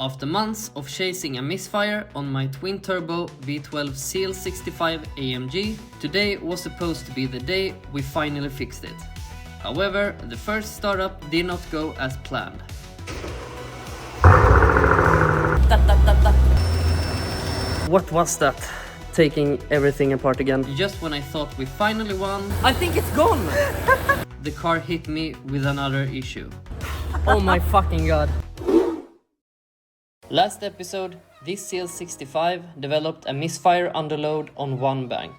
After months of chasing a misfire on my twin-turbo V12 CL65 AMG, today was supposed to be the day we finally fixed it. However, the first startup did not go as planned. What was that? Taking everything apart again. Just when I thought we finally won, I think it's gone! The car hit me with another issue. Oh my fucking god. Last episode, this CL65 developed a misfire underload on one bank.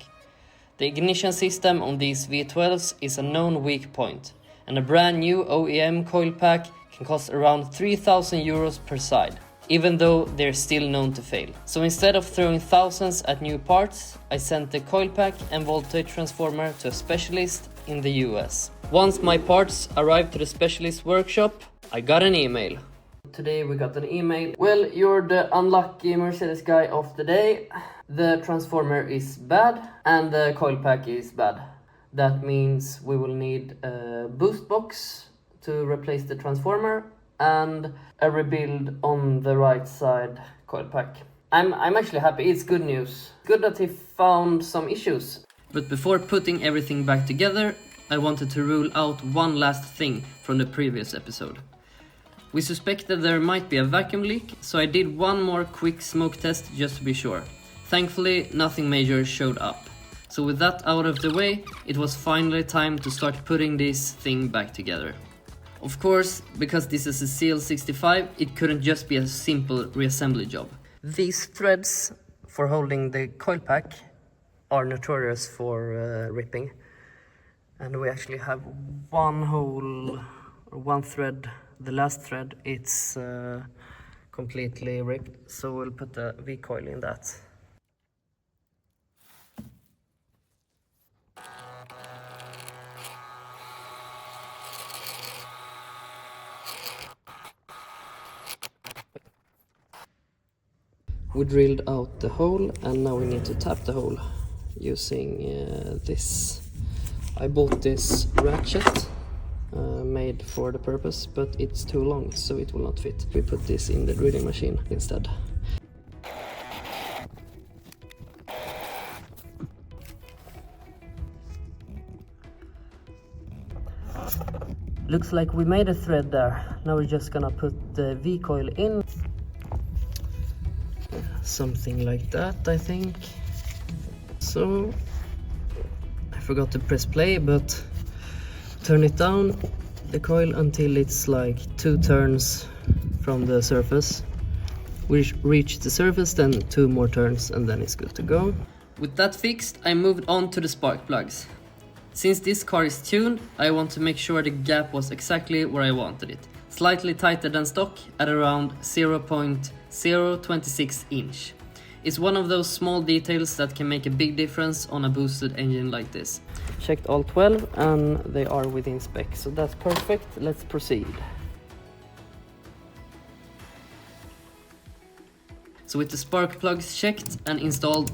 The ignition system on these V12s is a known weak point, and a brand new OEM coil pack can cost around 3,000 euros per side, even though they're still known to fail. So instead of throwing thousands at new parts, I sent the coil pack and voltage transformer to a specialist in the US. Once my parts arrived to the specialist workshop, I got an email. Today we got an email. Well, you're the unlucky Mercedes guy of the day. The transformer is bad and the coil pack is bad. That means we will need a boost box to replace the transformer and a rebuild on the right side coil pack. I'm actually happy, it's good news. Good that he found some issues. But before putting everything back together, I wanted to rule out one last thing from the previous episode. We suspected there might be a vacuum leak, so I did one more quick smoke test just to be sure. Thankfully, nothing major showed up. So with that out of the way, it was finally time to start putting this thing back together. Of course, because this is a CL65, it couldn't just be a simple reassembly job. These threads for holding the coil pack are notorious for ripping. And we actually have one hole, or one thread. The last thread, it's completely ripped, so we'll put the V-coil in that. We drilled out the hole and now we need to tap the hole using this. I bought this ratchet. Made for the purpose, but it's too long, so it will not fit. We put this in the drilling machine instead. Looks like we made a thread there. Now we're just gonna put the V-coil in. Something like that, I think. So, I forgot to press play, but turn it down the coil until it's like 2 turns from the surface. We reach the surface, then 2 more turns, and then it's good to go. With that fixed, I moved on to the spark plugs. Since this car is tuned, I want to make sure the gap was exactly where I wanted it. Slightly tighter than stock at around 0.026 inch. It's one of those small details that can make a big difference on a boosted engine like this. Checked all 12 and they are within spec, so that's perfect. Let's proceed. So with the spark plugs checked and installed,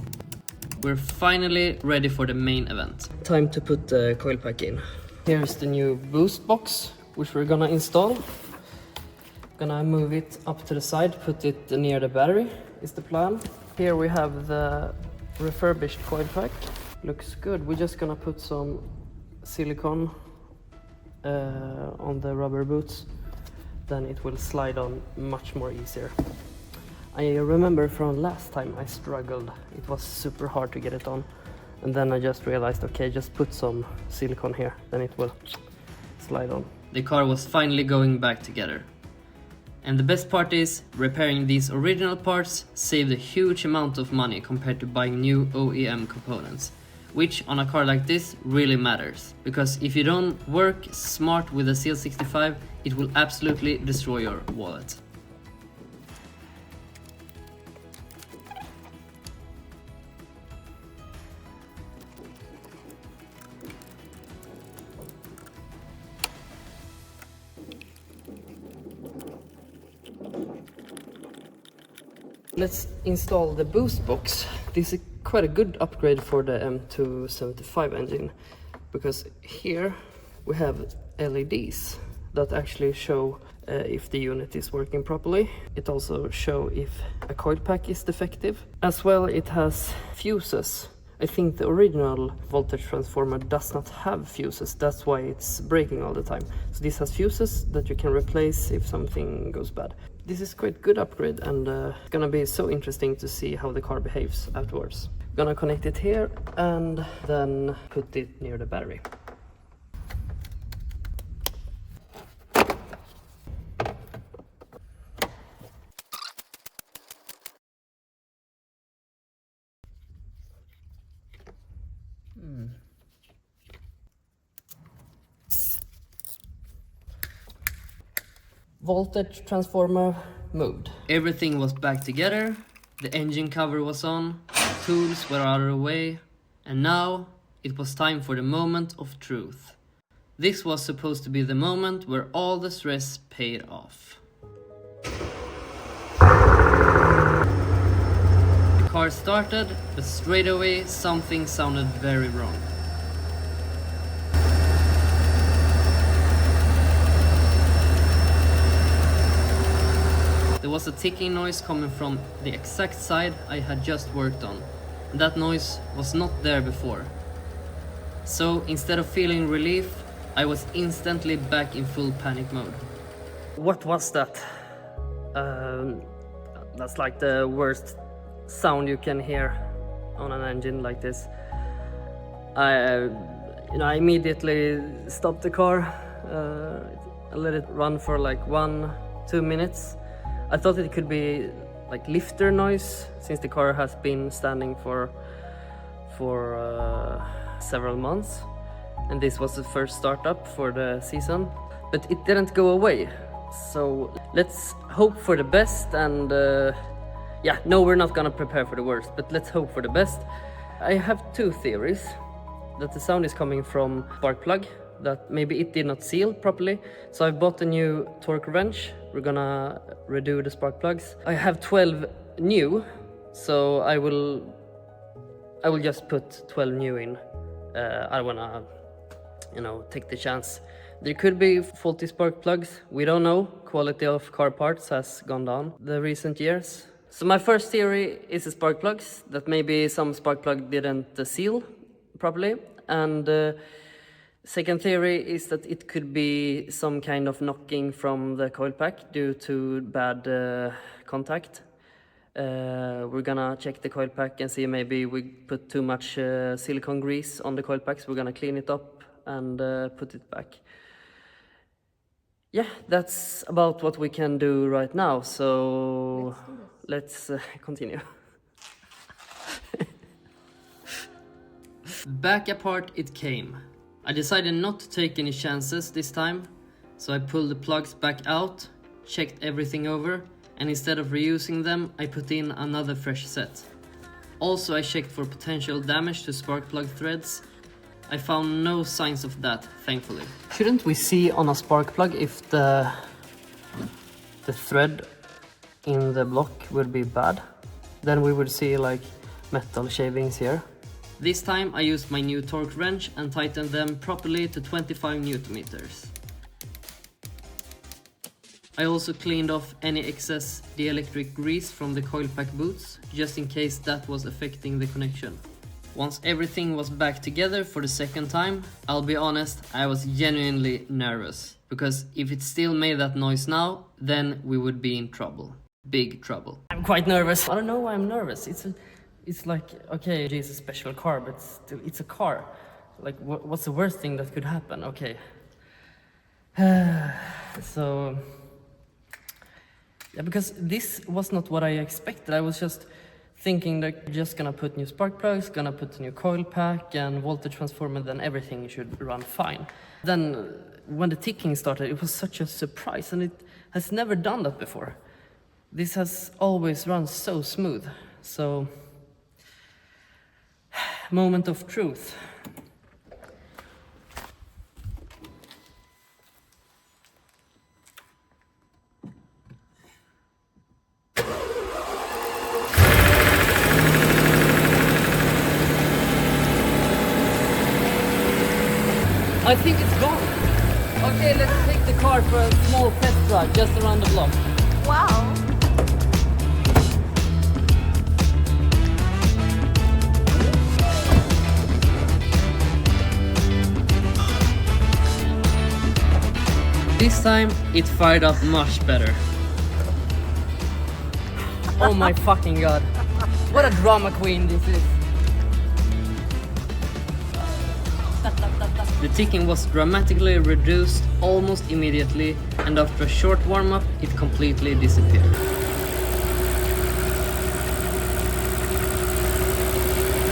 we're finally ready for the main event. Time to put the coil pack in. Here's the new boost box, which we're gonna install. Gonna move it up to the side, put it near the battery, is the plan. Here we have the refurbished coil pack. Looks good. We're just gonna put some silicone on the rubber boots. Then it will slide on much more easier. I remember from last time I struggled. It was super hard to get it on. And then I just realized, okay, just put some silicone here. Then it will slide on. The car was finally going back together. And the best part is, repairing these original parts saved a huge amount of money compared to buying new OEM components, which on a car like this really matters, because if you don't work smart with a CL65, it will absolutely destroy your wallet. Let's install the boost box. This is quite a good upgrade for the M275 engine, because here we have LEDs that actually show if the unit is working properly. It also shows if a coil pack is defective. As well, it has fuses. I think the original voltage transformer does not have fuses. That's why it's breaking all the time. So this has fuses that you can replace if something goes bad. This is quite good upgrade, and it's gonna be so interesting to see how the car behaves afterwards. Gonna connect it here and then put it near the battery. Voltage transformer moved. Everything was back together, the engine cover was on, tools were out of the way, and now it was time for the moment of truth. This was supposed to be the moment where all the stress paid off. The car started, but straight away something sounded very wrong. There was a ticking noise coming from the exact side I had just worked on, and that noise was not there before. So instead of feeling relief, I was instantly back in full panic mode. What was that? That's like the worst sound you can hear on an engine like this. I immediately stopped the car. I let it run for like 1-2 minutes. I thought it could be like lifter noise, since the car has been standing for several months, and this was the first startup for the season, but it didn't go away. So let's hope for the best, and no, we're not gonna prepare for the worst, but let's hope for the best. I have two theories: that the sound is coming from spark plug, that maybe it did not seal properly. So I bought a new torque wrench. We're gonna redo the spark plugs. I have 12 new, so I will just put 12 new in. I wanna, take the chance. There could be faulty spark plugs. We don't know. Quality of car parts has gone down the recent years. So my first theory is the spark plugs, that maybe some spark plug didn't seal properly, and second theory is that it could be some kind of knocking from the coil pack due to bad contact. We're gonna check the coil pack and see, maybe we put too much silicone grease on the coil packs. We're gonna clean it up and put it back. Yeah, that's about what we can do right now, so let's continue. Back apart it came. I decided not to take any chances this time, so I pulled the plugs back out, checked everything over, and instead of reusing them, I put in another fresh set. Also, I checked for potential damage to spark plug threads. I found no signs of that, thankfully. Shouldn't we see on a spark plug if the thread in the block would be bad? Then we would see like metal shavings here. This time I used my new torque wrench and tightened them properly to 25 Nm. I also cleaned off any excess dielectric grease from the coil pack boots, just in case that was affecting the connection. Once everything was back together for the second time, I'll be honest, I was genuinely nervous. Because if it still made that noise now, then we would be in trouble. Big trouble. I'm quite nervous. I don't know why I'm nervous. It's like, okay, it's a special car, but still, it's a car. Like, what's the worst thing that could happen? Okay. So, yeah, because this was not what I expected. I was just thinking that just gonna put new spark plugs, gonna put a new coil pack and voltage transformer, then everything should run fine. Then, when the ticking started, it was such a surprise, and it has never done that before. This has always run so smooth. So, moment of truth. I think it's gone. Okay, let's take the car for a small test drive, just around the block. Wow. This time it fired up much better. Oh my fucking god. What a drama queen this is. The ticking was dramatically reduced almost immediately, and after a short warm-up it completely disappeared.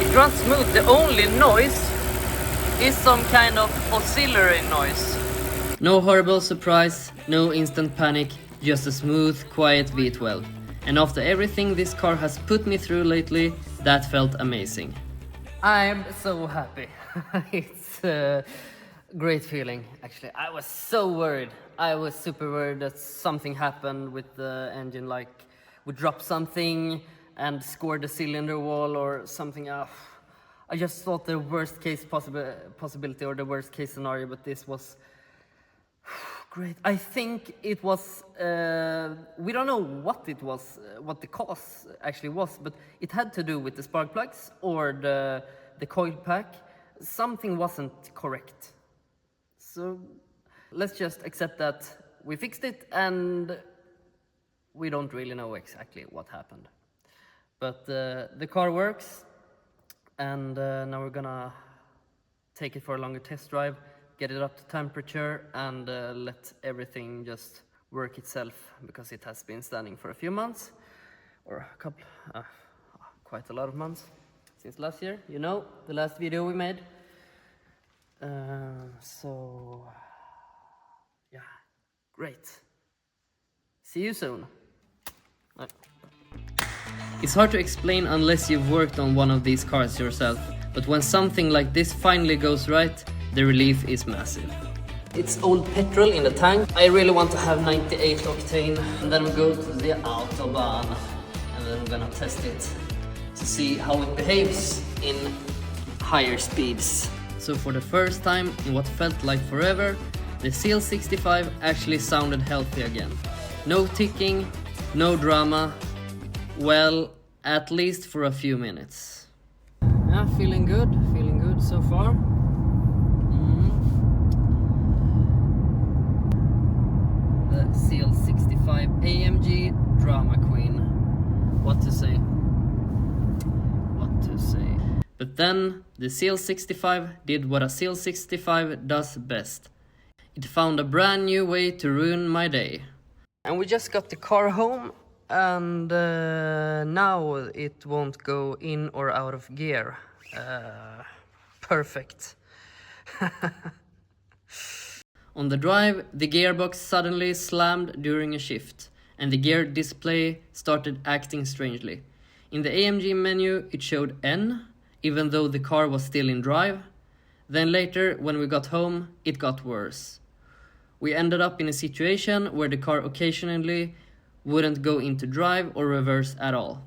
It runs smooth. The only noise is some kind of auxiliary noise. No horrible surprise, no instant panic, just a smooth, quiet V12. And after everything this car has put me through lately, that felt amazing. I'm so happy. It's a great feeling, actually. I was so worried. I was super worried that something happened with the engine, like we dropped something and scored the cylinder wall or something. I just thought the worst case possibility or the worst case scenario, but this was great. I think it was, we don't know what it was, what the cause actually was, but it had to do with the spark plugs or the coil pack. Something wasn't correct. So let's just accept that we fixed it and we don't really know exactly what happened. But the car works, and now we're gonna take it for a longer test drive, get it up to temperature, and let everything just work itself, because it has been standing for a few months, or a couple, quite a lot of months since last year, you know, the last video we made. So yeah, great. See you soon. It's hard to explain unless you've worked on one of these cars yourself, but when something like this finally goes right, the relief is massive. It's old petrol in the tank. I really want to have 98 octane, and then we go to the Autobahn, and then we're gonna test it to see how it behaves in higher speeds. So for the first time in what felt like forever, the CL65 actually sounded healthy again. No ticking, no drama. Well, at least for a few minutes. Yeah, feeling good so far. The CL65 AMG drama queen. What to say? But then the CL65 did what a CL65 does best. It found a brand new way to ruin my day. And we just got the car home, and now it won't go in or out of gear. Perfect. On the drive, the gearbox suddenly slammed during a shift, and the gear display started acting strangely. In the AMG menu, it showed N, even though the car was still in drive. Then later, when we got home, it got worse. We ended up in a situation where the car occasionally wouldn't go into drive or reverse at all.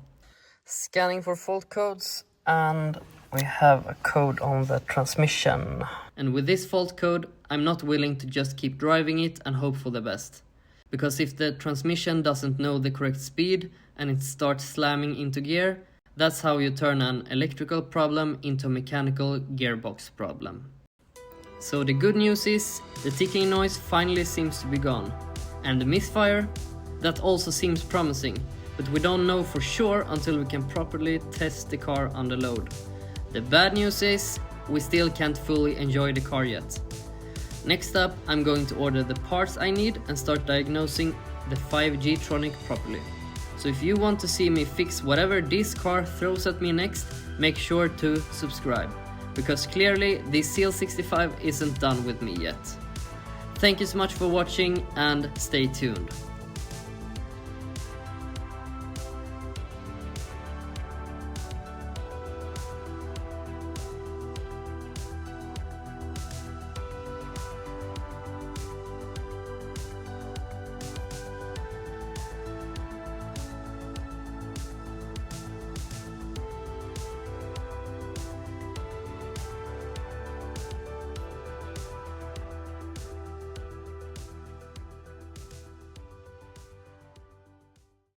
Scanning for fault codes, and we have a code on the transmission. And with this fault code, I'm not willing to just keep driving it and hope for the best. Because if the transmission doesn't know the correct speed and it starts slamming into gear, that's how you turn an electrical problem into a mechanical gearbox problem. So the good news is, the ticking noise finally seems to be gone. And the misfire, that also seems promising, but we don't know for sure until we can properly test the car under load. The bad news is, we still can't fully enjoy the car yet. Next up, I'm going to order the parts I need and start diagnosing the 5G Tronic properly. So if you want to see me fix whatever this car throws at me next, make sure to subscribe, because clearly this CL65 isn't done with me yet. Thank you so much for watching, and stay tuned.